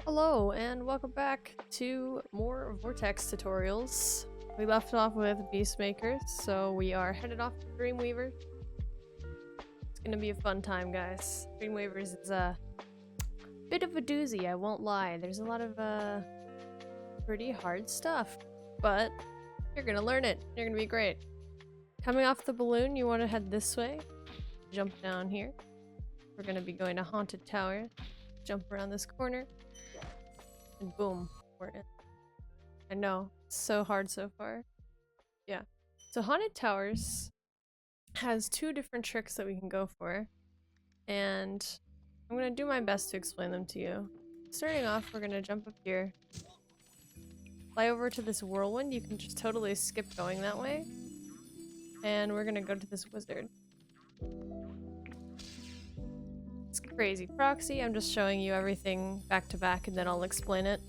Hello and welcome back to more Vortex tutorials. We left off with Beastmakers, so we are headed off to Dreamweaver. It's gonna be a fun time, guys. Dreamweavers is a bit of a doozy, I won't lie. There's a lot of pretty hard stuff, but you're gonna learn it. You're gonna be great. Coming off the balloon, you want to head this way. Jump down here. We're gonna be going to Haunted Tower. Jump around this corner. And boom, we're in. I know, it's so hard so far. Yeah. So Haunted Towers has two different tricks that we can go for. And I'm gonna do my best to explain them to you. Starting off, we're gonna jump up here. Fly over to this whirlwind. You can just totally skip going that way. And we're gonna go to this wizard. It's crazy proxy. I'm just showing you everything back to back and then I'll explain it.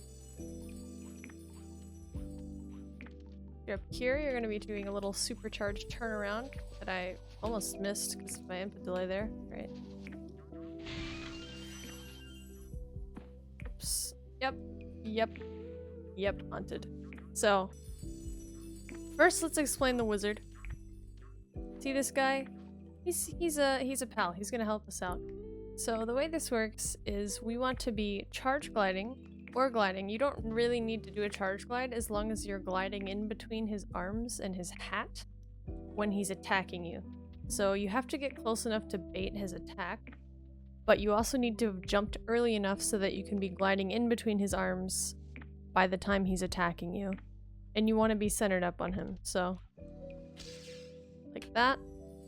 You're up here, you're going to be doing a little supercharged turnaround that I almost missed because of my input delay there. Right. Oops. Yep, haunted. So, first let's explain the wizard. See this guy? He's a pal. He's gonna help us out. So the way this works is we want to be charge gliding or gliding. You don't really need to do a charge glide as long as you're gliding in between his arms and his hat when he's attacking you. So you have to get close enough to bait his attack, but you also need to have jumped early enough so that you can be gliding in between his arms by the time he's attacking you. And you want to be centered up on him, so like that.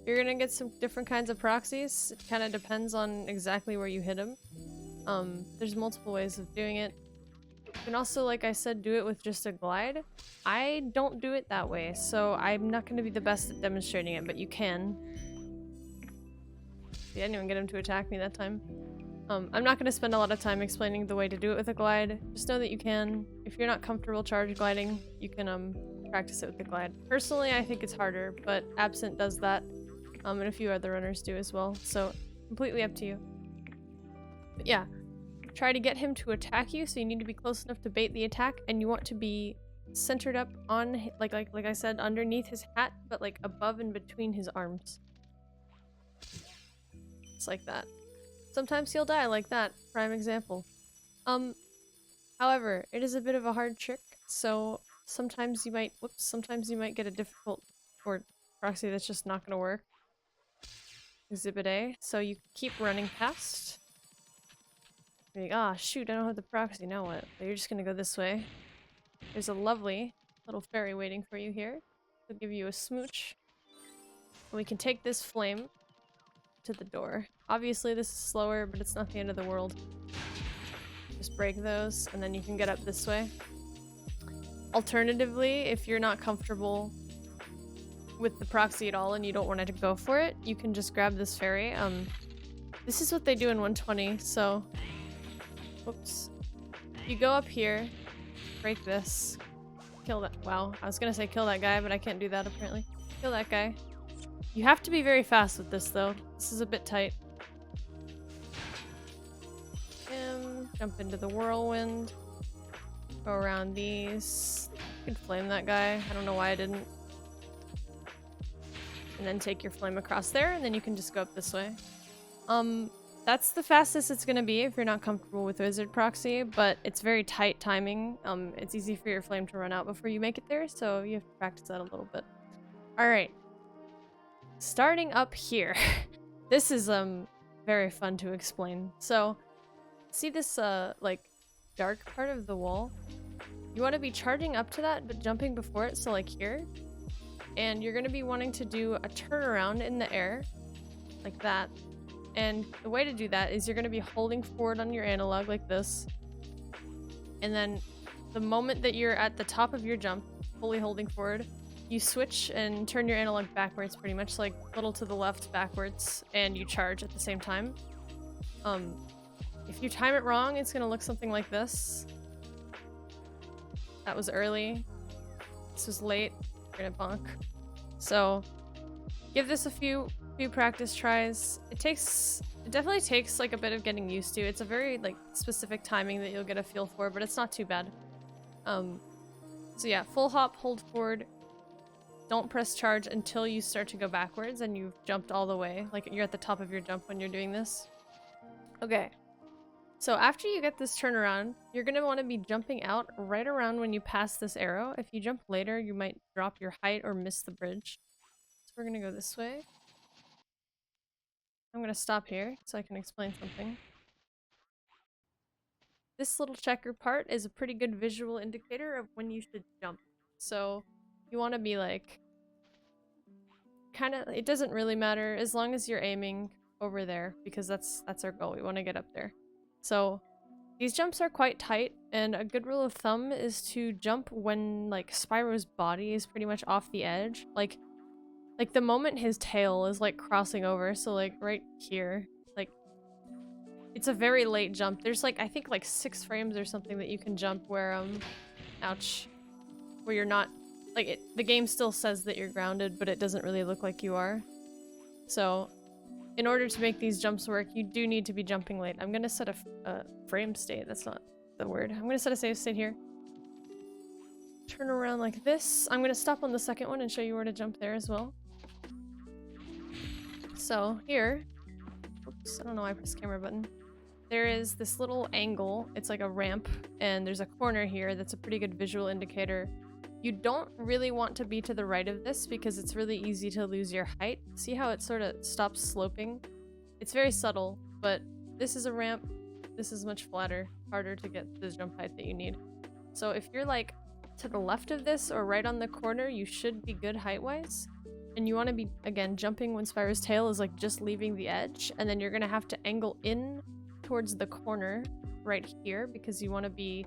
You're gonna get some different kinds of proxies. It kind of depends on exactly where you hit him. There's multiple ways of doing it. You can also, like I said, do it with just a glide. I don't do it that way, so I'm not going to be the best at demonstrating it, but you can. See, I didn't even get him to attack me that time. I'm not going to spend a lot of time explaining the way to do it with a glide. Just know that you can. If you're not comfortable charge gliding, you can practice it with the glide. Personally, I think it's harder, but Absent does that. And a few other runners do as well, so completely up to you. But yeah, try to get him to attack you, so you need to be close enough to bait the attack, and you want to be centered up on, like I said, underneath his hat, but like above and between his arms. It's like that. Sometimes he'll die like that, prime example. However, it is a bit of a hard trick, so sometimes you might, sometimes you might get a difficult or proxy that's just not gonna work. Exhibit A. So you keep running past. You're like, ah, shoot, I don't have the proxy, now what? But you're just gonna go this way. There's a lovely little fairy waiting for you here. She'll give you a smooch. And we can take this flame to the door. Obviously this is slower, but it's not the end of the world. Just break those, and then you can get up this way. Alternatively, if you're not comfortable with the proxy at all and you don't want to go for it, you can just grab this fairy. This is what they do in 120, so whoops. You go up here, break this, kill that. Wow, I was gonna say kill that guy, but I can't do that apparently. Kill that guy. You have to be very fast with this though. This is a bit tight. Jump into the whirlwind. Go around these. You could flame that guy. I don't know why I didn't. And then take your flame across there, and then you can just go up this way. That's the fastest it's gonna be if you're not comfortable with wizard proxy, but it's very tight timing. It's easy for your flame to run out before you make it there, so you have to practice that a little bit. Alright. Starting up here. This is very fun to explain. So, see this like dark part of the wall? You want to be charging up to that, but jumping before it, so like here. And you're going to be wanting to do a turnaround in the air, like that. And the way to do that is you're going to be holding forward on your analog like this. And then the moment that you're at the top of your jump, fully holding forward, you switch and turn your analog backwards, pretty much like little to the left backwards, and you charge at the same time. If you time it wrong, it's going to look something like this. That was early. This was late. You're gonna bonk. So give this a few practice tries. It takes definitely takes like a bit of getting used to. It's a very like specific timing that you'll get a feel for, but it's not too bad. So yeah, full hop, hold forward. Don't press charge until you start to go backwards and you've jumped all the way. Like you're at the top of your jump when you're doing this. Okay. So after you get this turnaround, you're going to want to be jumping out right around when you pass this arrow. If you jump later, you might drop your height or miss the bridge. So we're going to go this way. I'm going to stop here so I can explain something. This little checker part is a pretty good visual indicator of when you should jump. So you want to be like, kind of, it doesn't really matter as long as you're aiming over there, because that's our goal. We want to get up there. So these jumps are quite tight, and a good rule of thumb is to jump when like Spyro's body is pretty much off the edge. Like the moment his tail is like crossing over, so like right here, like it's a very late jump. There's like I think like 6 frames or something that you can jump where ouch, where you're not like the game still says that you're grounded, but it doesn't really look like you are. So in order to make these jumps work, you do need to be jumping late. I'm gonna set a frame state. That's not the word. I'm gonna set a save state here. Turn around like this. I'm gonna stop on the second one and show you where to jump there as well. So here, oops, I don't know why I pressed camera button. There is this little angle. It's like a ramp, and there's a corner here that's a pretty good visual indicator. You don't really want to be to the right of this because it's really easy to lose your height. See how it sort of stops sloping? It's very subtle, but this is a ramp. This is much flatter, harder to get the jump height that you need. So if you're like to the left of this or right on the corner, you should be good height-wise. And you want to be, again, jumping when Spyro's tail is like just leaving the edge, and then you're going to have to angle in towards the corner right here because you want to be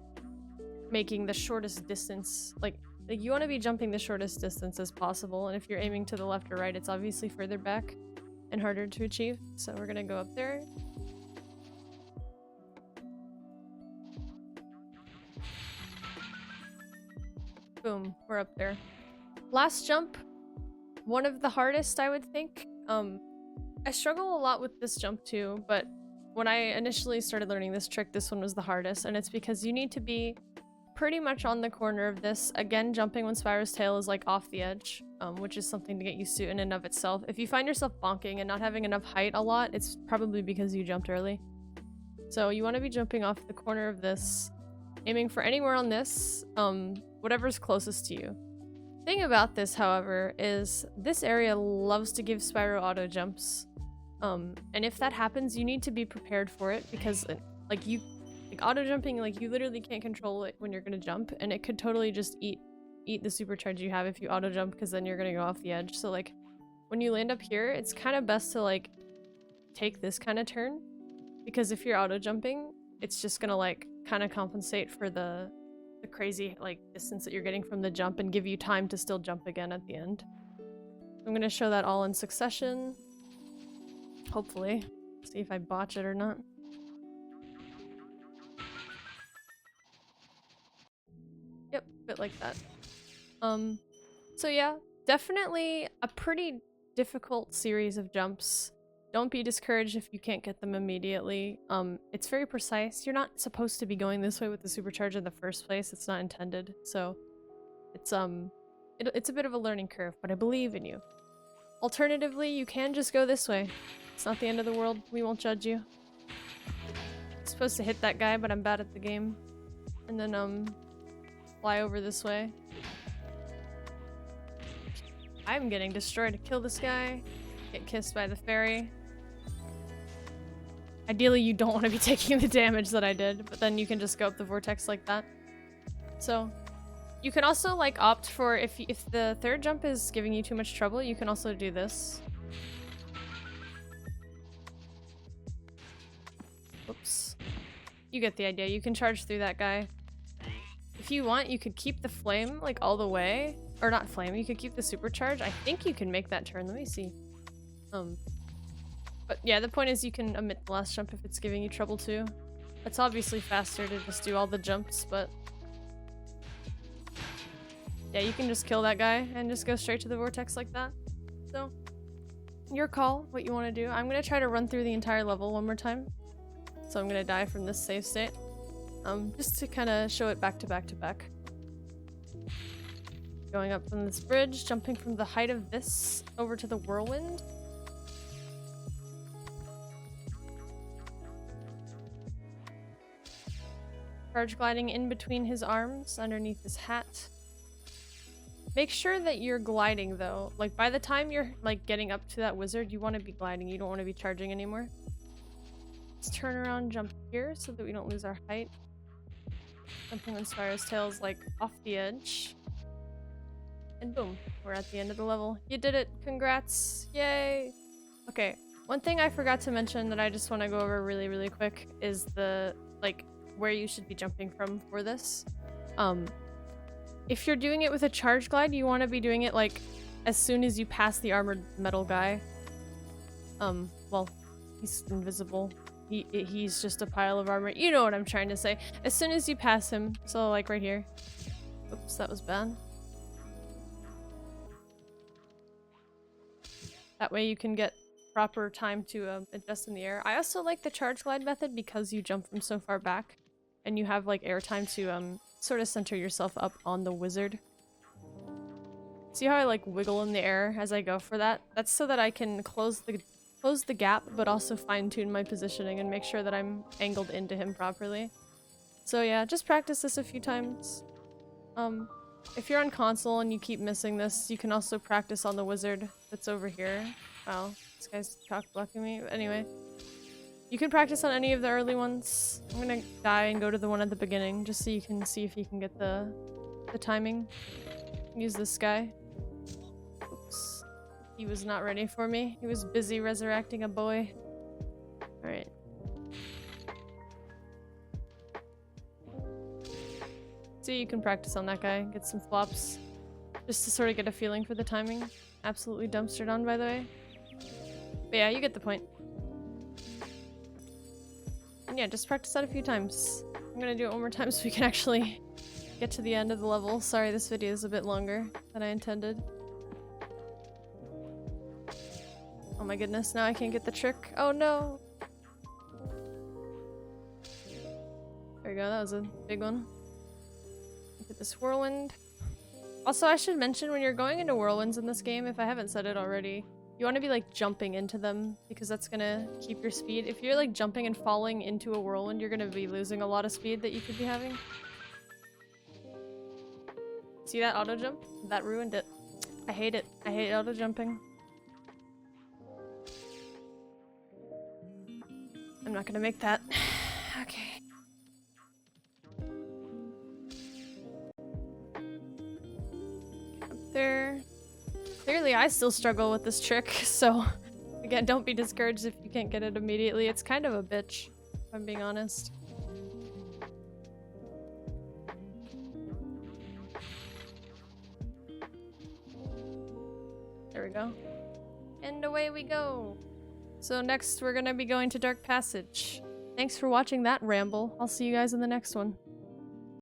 making the shortest distance, like you want to be jumping the shortest distance as possible, and if you're aiming to the left or right, it's obviously further back and harder to achieve. So we're gonna go up there. Boom, we're up there. Last jump, one of the hardest, I would think. I struggle a lot with this jump too, but when I initially started learning this trick, this one was the hardest, and it's because you need to be pretty much on the corner of this, again jumping when Spyro's tail is like off the edge, which is something to get used to in and of itself. If you find yourself bonking and not having enough height a lot, it's probably because you jumped early. So you want to be jumping off the corner of this, aiming for anywhere on this, whatever's closest to you. Thing about this, however, is this area loves to give Spyro auto jumps, and if that happens, you need to be prepared for it, because like auto jumping, like you literally can't control it when you're gonna jump, and it could totally just eat the supercharge you have if you auto jump, because then you're gonna go off the edge. So like when you land up here, it's kind of best to like take this kind of turn, because if you're auto jumping, it's just gonna like kind of compensate for the crazy like distance that you're getting from the jump and give you time to still jump again at the end. I'm gonna show that all in succession, hopefully. See if I botch it or not. Yep, a bit like that. So yeah, definitely a pretty difficult series of jumps. Don't be discouraged if you can't get them immediately. It's very precise. You're not supposed to be going this way with the supercharge in the first place. It's not intended. So it's a bit of a learning curve, but I believe in you. Alternatively, you can just go this way. It's not the end of the world. We won't judge you. I'm supposed to hit that guy, but I'm bad at the game. And then fly over this way. I'm getting destroyed. Kill this guy. Get kissed by the fairy. Ideally, you don't want to be taking the damage that I did, but then you can just go up the vortex like that. So, you can also like opt for, if the third jump is giving you too much trouble, you can also do this. Oops. You get the idea. You can charge through that guy. If you want, you could keep the flame like all the way, or not flame, you could keep the supercharge. I think you can make that turn. Let me see. But yeah, the point is you can omit the last jump if it's giving you trouble too. It's obviously faster to just do all the jumps, but yeah, you can just kill that guy and just go straight to the vortex like that. So your call, what you want to do. I'm gonna try to run through the entire level one more time. So I'm gonna die from this save state. Just to kind of show it back to back to back. Going up from this bridge, jumping from the height of this over to the whirlwind. Charge gliding in between his arms, underneath his hat. Make sure that you're gliding though. Like by the time you're like getting up to that wizard, you want to be gliding. You don't want to be charging anymore. Let's turn around, jump here so that we don't lose our height. Jumping when Spyro's tail's like off the edge. And boom, we're at the end of the level. You did it, congrats, yay! Okay, one thing I forgot to mention that I just want to go over really, really quick is the, like, where you should be jumping from for this. If you're doing it with a charge glide, you want to be doing it, like, as soon as you pass the armored metal guy. Well, he's invisible. He's just a pile of armor. You know what I'm trying to say. As soon as you pass him, so like right here. Oops, that was bad. That way you can get proper time to adjust in the air. I also like the charge glide method because you jump from so far back and you have like air time to sort of center yourself up on the wizard. See how I like wiggle in the air as I go for that? That's so that I can close the gap but also fine-tune my positioning and make sure that I'm angled into him properly. So yeah, just practice this a few times. If you're on console and you keep missing this, you can also practice on the wizard that's over here. Wow, this guy's cock-blocking me. But anyway, you can practice on any of the early ones. I'm gonna die and go to the one at the beginning just so you can see if you can get the timing. Use this guy. Oops. He was not ready for me. He was busy resurrecting a boy. Alright. So you can practice on that guy, get some flops, just to sort of get a feeling for the timing. Absolutely dumpstered on, by the way. But yeah, you get the point. And yeah, just practice that a few times. I'm gonna do it one more time so we can actually get to the end of the level. Sorry, this video is a bit longer than I intended. Oh my goodness, now I can't get the trick. Oh no! There we go, that was a big one. Look at this whirlwind. Also, I should mention when you're going into whirlwinds in this game, if I haven't said it already, you want to be like jumping into them because that's gonna keep your speed. If you're like jumping and falling into a whirlwind, you're gonna be losing a lot of speed that you could be having. See that auto jump? That ruined it. I hate it. I hate auto jumping. I'm not gonna make that. Okay. There. Clearly I still struggle with this trick, so again, don't be discouraged if you can't get it immediately. It's kind of a bitch, if I'm being honest. There we go. And away we go! So next we're gonna be going to Dark Passage. Thanks for watching that ramble. I'll see you guys in the next one.